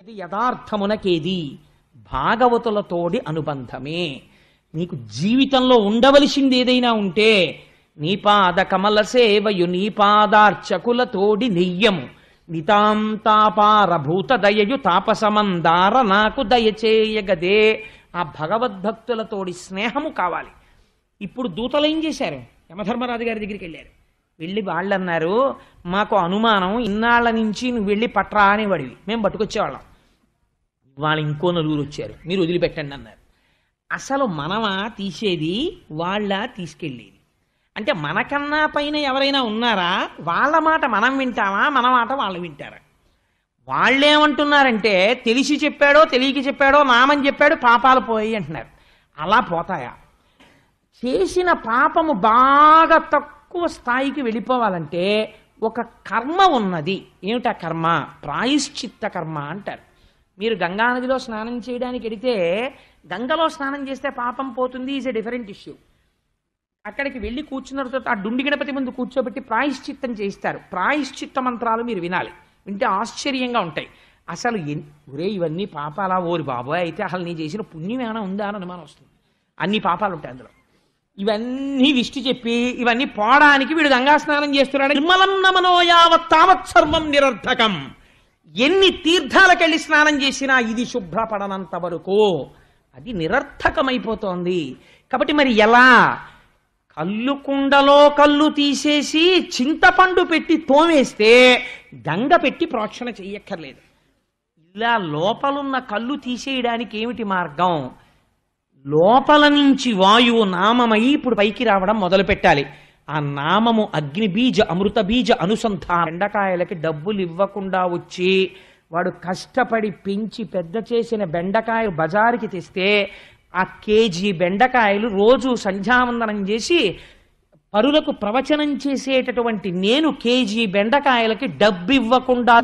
అది యథార్థమునకేది భాగవతులతోడి అనుబంధమే. నీకు జీవితంలో ఉండవలసింది ఏదైనా ఉంటే నీ పాద కమల సేవయు నీ పాదార్చకులతోడి నెయ్యము నితాంతాపారభూత దయయు తాపసమందార నాకు దయచేయగదే. ఆ భగవద్భక్తులతోడి స్నేహము కావాలి. ఇప్పుడు దూతలు ఏం చేశారు? యమధర్మరాజు గారి దగ్గరికి వెళ్ళారు. వెళ్ళి వాళ్ళు అన్నారు, మాకు అనుమానం, ఇన్నాళ్ల నుంచి నువ్వు వెళ్ళి పట్రా అనేవాడివి, మేము పట్టుకొచ్చేవాళ్ళం. వాళ్ళు ఇంకో నలుగురు వచ్చారు, మీరు వదిలిపెట్టండి అన్నారు. అసలు మనమా తీసేది, వాళ్ళ తీసుకెళ్ళేది? అంటే మనకన్నా పైన ఎవరైనా ఉన్నారా? వాళ్ళ మాట మనం వింటామా, మన మాట వాళ్ళు వింటారా? వాళ్ళేమంటున్నారంటే తెలిసి చెప్పాడో తెలియక చెప్పాడో నామని చెప్పాడు, పాపాలు పోయి అంటున్నారు. అలా పోతాయా? చేసిన పాపము బాగా తక్కువ స్థాయికి వెళ్ళిపోవాలంటే ఒక కర్మ ఉన్నది. ఏమిటా కర్మ? ప్రాయశ్చిత్త కర్మ అంటారు. మీరు గంగానదిలో స్నానం చేయడానికి వెడితే గంగలో స్నానం చేస్తే పాపం పోతుంది, ఈజ్ ఎ డిఫరెంట్ ఇష్యూ. అక్కడికి వెళ్ళి కూర్చున్న తర్వాత ఆ డుండి గణపతి ముందు కూర్చోబెట్టి ప్రాయశ్చిత్తం చేయిస్తారు. ప్రాయశ్చిత్త మంత్రాలు మీరు వినాలి, వింటే ఆశ్చర్యంగా ఉంటాయి. అసలు ఒరే ఇవన్నీ పాపాలా? ఓరి బాబోయ్, అయితే అసలు నీ చేసిన పుణ్యం ఏమైనా ఉందా అని అనుమానం వస్తుంది. అన్ని పాపాలు ఉంటాయి అందులో. ఇవన్నీ లిస్టు చెప్పి ఇవన్నీ పోవడానికి వీడు గంగా స్నానం చేస్తున్నాడు. నిర్మలం నమనో యావత్ తావత్ సర్వం నిరర్థకం. ఎన్ని తీర్థాలకెళ్ళి స్నానం చేసినా ఇది శుభ్రపడనంత వరకు అది నిరర్థకమైపోతోంది. కాబట్టి మరి ఎలా? కల్లు కుండలో కళ్ళు తీసేసి చింతపండు పెట్టి తోమేస్తే గంగ పెట్టి ప్రోక్షణ చెయ్యక్కర్లేదు. ఇలా లోపలున్న కళ్ళు తీసేయడానికి ఏమిటి మార్గం? లోపల నుంచి వాయువు నామమై ఇప్పుడు పైకి రావడం మొదలు పెట్టాలి. ఆ నామము అగ్ని బీజ అమృత బీజ అనుసంధానం. బెండకాయలకి డబ్బులు ఇవ్వకుండా వచ్చి వాడు కష్టపడి పెంచి పెద్ద చేసిన బెండకాయలు బజారుకి తెస్తే ఆ కేజీ బెండకాయలు రోజు సంధ్యావందనం చేసి పరులకు ప్రవచనం చేసేటటువంటి నేను కేజీ బెండకాయలకి డబ్బు ఇవ్వకుండా